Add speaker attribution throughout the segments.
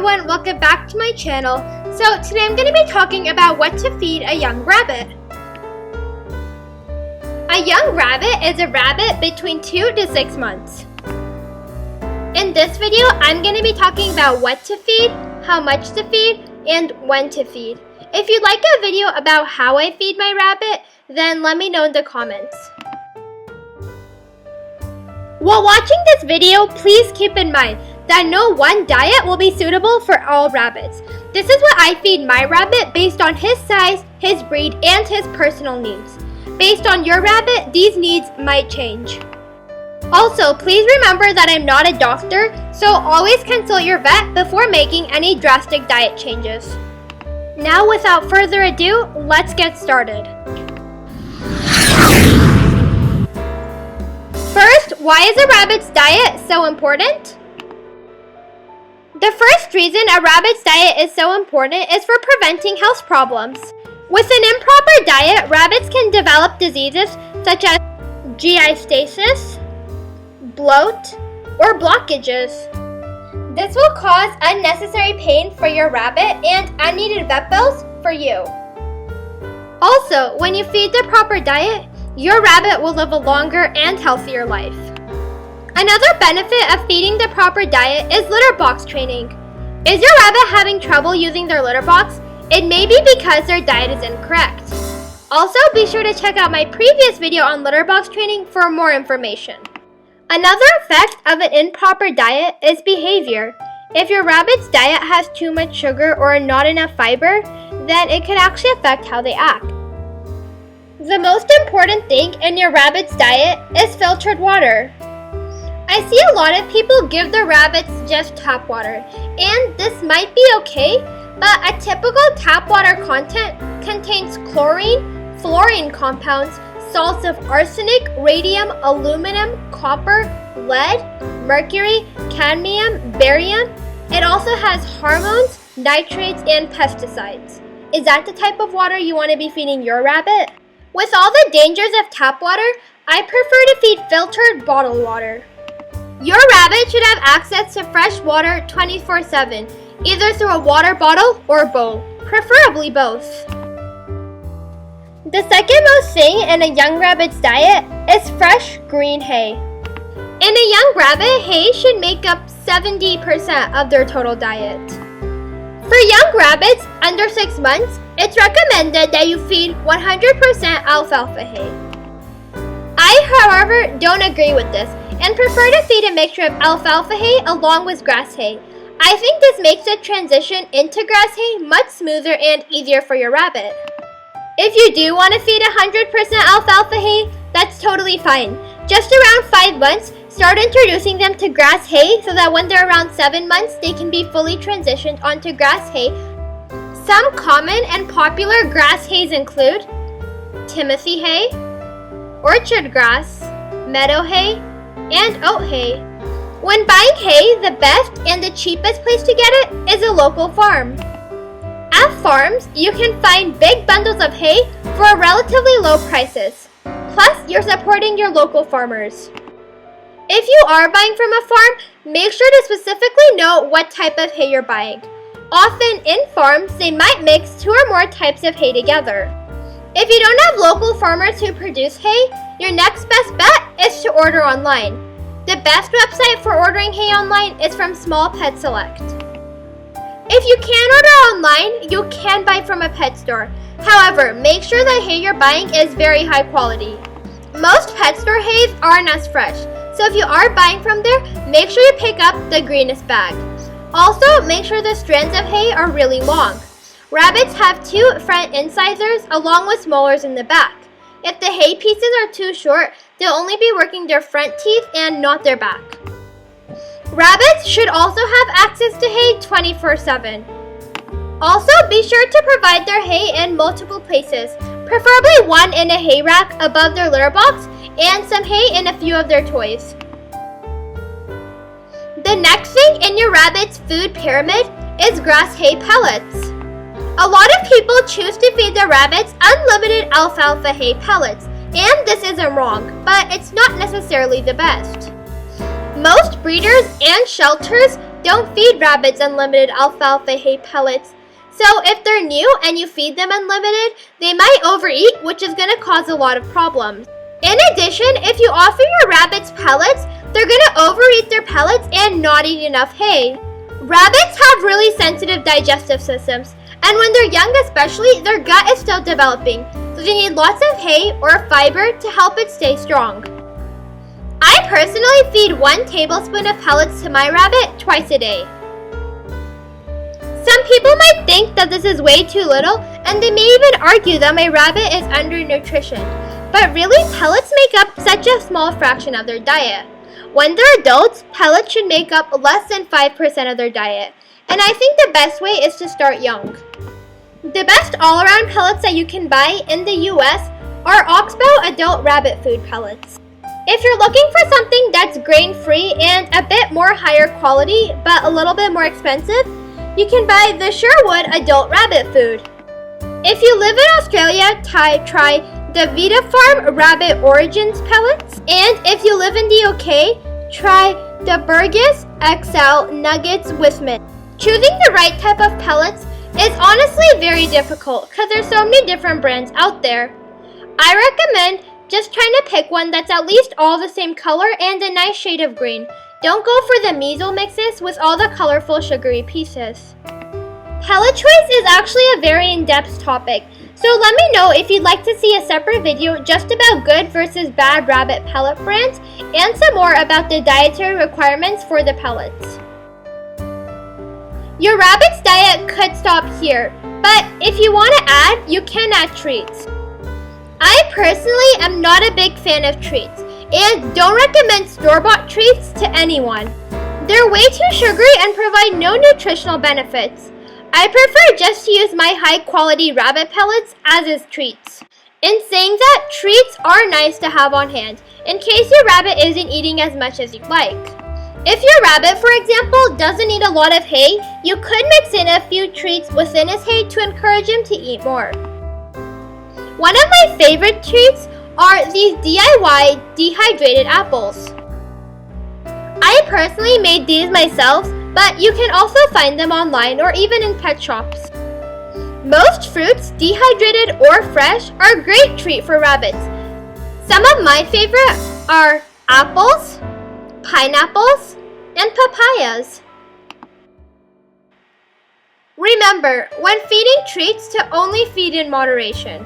Speaker 1: everyone, welcome back to my channel. So today I'm going to be talking about what to feed a young rabbit. A young rabbit is a rabbit between 2 to 6 months. In this video, I'm going to be talking about what to feed, how much to feed, and when to feed. If you'd like a video about how I feed my rabbit, then let me know in the comments. While watching this video, please keep in mind that no one diet will be suitable for all rabbits. This is what I feed my rabbit based on his size, his breed, and his personal needs. Based on your rabbit, these needs might change. Also, please remember that I'm not a doctor, so always consult your vet before making any drastic diet changes. Now, without further ado, let's get started. First, why is a rabbit's diet so important? The first reason a rabbit's diet is so important is for preventing health problems. With an improper diet, rabbits can develop diseases such as GI stasis, bloat, or blockages. This will cause unnecessary pain for your rabbit and unneeded vet bills for you. Also, when you feed the proper diet, your rabbit will live a longer and healthier life. Another benefit of feeding the proper diet is litter box training. Is your rabbit having trouble using their litter box? It may be because their diet is incorrect. Also, be sure to check out my previous video on litter box training for more information. Another effect of an improper diet is behavior. If your rabbit's diet has too much sugar or not enough fiber, then it could actually affect how they act. The most important thing in your rabbit's diet is filtered water. I see a lot of people give their rabbits just tap water, and this might be okay, but a typical tap water content contains chlorine, fluorine compounds, salts of arsenic, radium, aluminum, copper, lead, mercury, cadmium, barium. It also has hormones, nitrates, and pesticides. Is that the type of water you want to be feeding your rabbit? With all the dangers of tap water, I prefer to feed filtered bottled water. Your rabbit should have access to fresh water 24/7, either through a water bottle or bowl, preferably both. The second most thing in a young rabbit's diet is fresh green hay. In a young rabbit, hay should make up 70% of their total diet. For young rabbits under 6 months, it's recommended that you feed 100% alfalfa hay. I, however, don't agree with this and prefer to feed a mixture of alfalfa hay along with grass hay. I think this makes the transition into grass hay much smoother and easier for your rabbit. If you do want to feed 100% alfalfa hay, that's totally fine. Just around 5 months, start introducing them to grass hay so that when they're around 7 months, they can be fully transitioned onto grass hay. Some common and popular grass hays include Timothy hay, orchard grass, meadow hay, and oat hay. When buying hay, the best and the cheapest place to get it is a local farm. At farms, you can find big bundles of hay for relatively low prices. Plus, you're supporting your local farmers. If you are buying from a farm, make sure to specifically know what type of hay you're buying. Often in farms, they might mix 2 or more types of hay together. If you don't have local farmers who produce hay, your next best bet is to order online. The best website for ordering hay online is from Small Pet Select. If you can't order online, you can buy from a pet store. However, make sure the hay you're buying is very high quality. Most pet store hays aren't as fresh, so if you are buying from there, make sure you pick up the greenest bag. Also, make sure the strands of hay are really long. Rabbits have 2 front incisors along with molars in the back. If the hay pieces are too short, they'll only be working their front teeth and not their back. Rabbits should also have access to hay 24/7. Also, be sure to provide their hay in multiple places, preferably one in a hay rack above their litter box and some hay in a few of their toys. The next thing in your rabbit's food pyramid is grass hay pellets. A lot of people choose to feed their rabbits unlimited alfalfa hay pellets, and this isn't wrong, but it's not necessarily the best. Most breeders and shelters Don't feed rabbits unlimited alfalfa hay pellets. So if they're new and you feed them unlimited, they might overeat, which is going to cause a lot of problems. In addition, if you offer your rabbits pellets, they're going to overeat their pellets and not eat enough hay. Rabbits have really sensitive digestive systems, and when they're young especially, their gut is still developing, so they need lots of hay or fiber to help it stay strong. I personally feed 1 tablespoon of pellets to my rabbit twice a day. Some people might think that this is way too little, and they may even argue that my rabbit is undernutritioned. But really, pellets make up such a small fraction of their diet. When they're adults, pellets should make up less than 5% of their diet. And I think the best way is to start young. The best all-around pellets that you can buy in the US are Oxbow adult rabbit food pellets. If you're looking for something that's grain-free and a bit more higher quality, but a little bit more expensive, you can buy the Sherwood adult rabbit food. If you live in Australia, try the Vita Farm Rabbit Origins pellets. And if you live in the UK, try the Burgess XL Nuggets with Mint. Choosing the right type of pellets is honestly very difficult because there's so many different brands out there. I recommend just trying to pick one that's at least all the same color and a nice shade of green. Don't go for the measle mixes with all the colorful sugary pieces. Pellet choice is actually a very in-depth topic, so let me know if you'd like to see a separate video just about good versus bad rabbit pellet brands and some more about the dietary requirements for the pellets. Your rabbit's diet could stop here, but if you want to add, you can add treats. I personally am not a big fan of treats and don't recommend store-bought treats to anyone. They're way too sugary and provide no nutritional benefits. I prefer just to use my high-quality rabbit pellets as is treats. In saying that, treats are nice to have on hand in case your rabbit isn't eating as much as you'd like. If your rabbit, for example, doesn't eat a lot of hay, you could mix in a few treats within his hay to encourage him to eat more. One of my favorite treats are these DIY dehydrated apples. I personally made these myself, but you can also find them online or even in pet shops. Most fruits, dehydrated or fresh, are a great treat for rabbits. Some of my favorite are apples, pineapples, and papayas. Remember, when feeding treats, to only feed in moderation.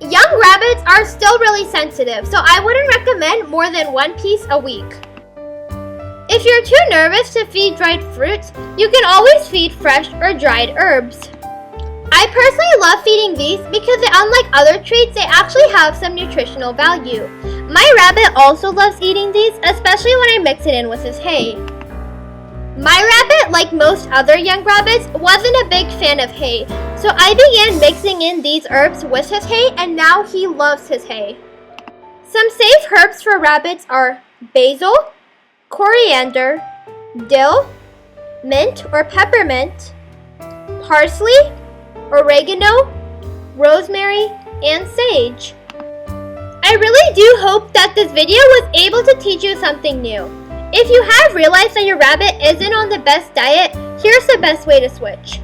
Speaker 1: Young rabbits are still really sensitive, so I wouldn't recommend more than 1 piece a week. If you're too nervous to feed dried fruits, you can always feed fresh or dried herbs. I personally love feeding these because unlike other treats, they actually have some nutritional value. My rabbit also loves eating these, especially when I mix it in with his hay. My rabbit, like most other young rabbits, wasn't a big fan of hay, so I began mixing in these herbs with his hay, and now he loves his hay. Some safe herbs for rabbits are basil, coriander, dill, mint or peppermint, parsley, oregano, rosemary, and sage. I really do hope that this video was able to teach you something new. If you have realized that your rabbit isn't on the best diet, here's the best way to switch.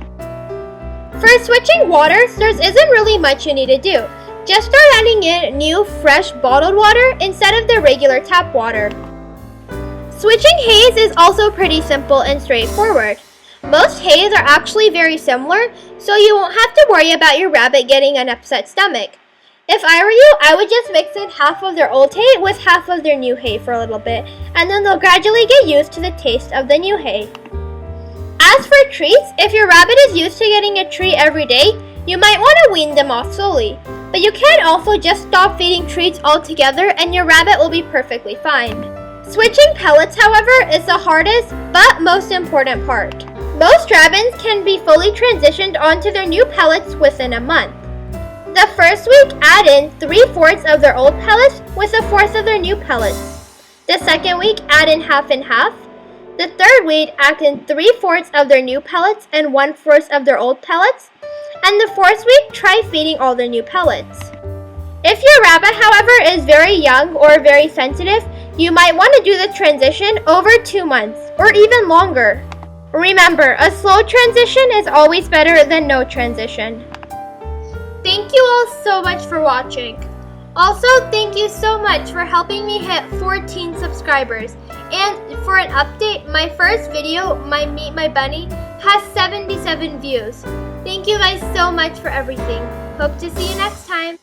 Speaker 1: For switching waters, there isn't really much you need to do. Just start adding in new, fresh, bottled water instead of the regular tap water. Switching hays is also pretty simple and straightforward. Most hays are actually very similar, so you won't have to worry about your rabbit getting an upset stomach. If I were you, I would just mix in half of their old hay with half of their new hay for a little bit, and then they'll gradually get used to the taste of the new hay. As for treats, if your rabbit is used to getting a treat every day, you might want to wean them off slowly. But you can also just stop feeding treats altogether and your rabbit will be perfectly fine. Switching pellets, however, is the hardest but most important part. Most rabbits can be fully transitioned onto their new pellets within a month. The first week, add in 3/4 of their old pellets with 1/4 of their new pellets. The second week, add in half and half. The third week, add in 3/4 of their new pellets and 1/4 of their old pellets. And the fourth week, try feeding all their new pellets. If your rabbit, however, is very young or very sensitive, You might want to do the transition over 2 months or even longer. Remember, a slow transition is always better than no transition. Thank you all so much for watching. Also, thank you so much for helping me hit 14 subscribers. And for an update, my first video, my Meet My Bunny, has 77 views. Thank you guys so much for everything. Hope to see you next time.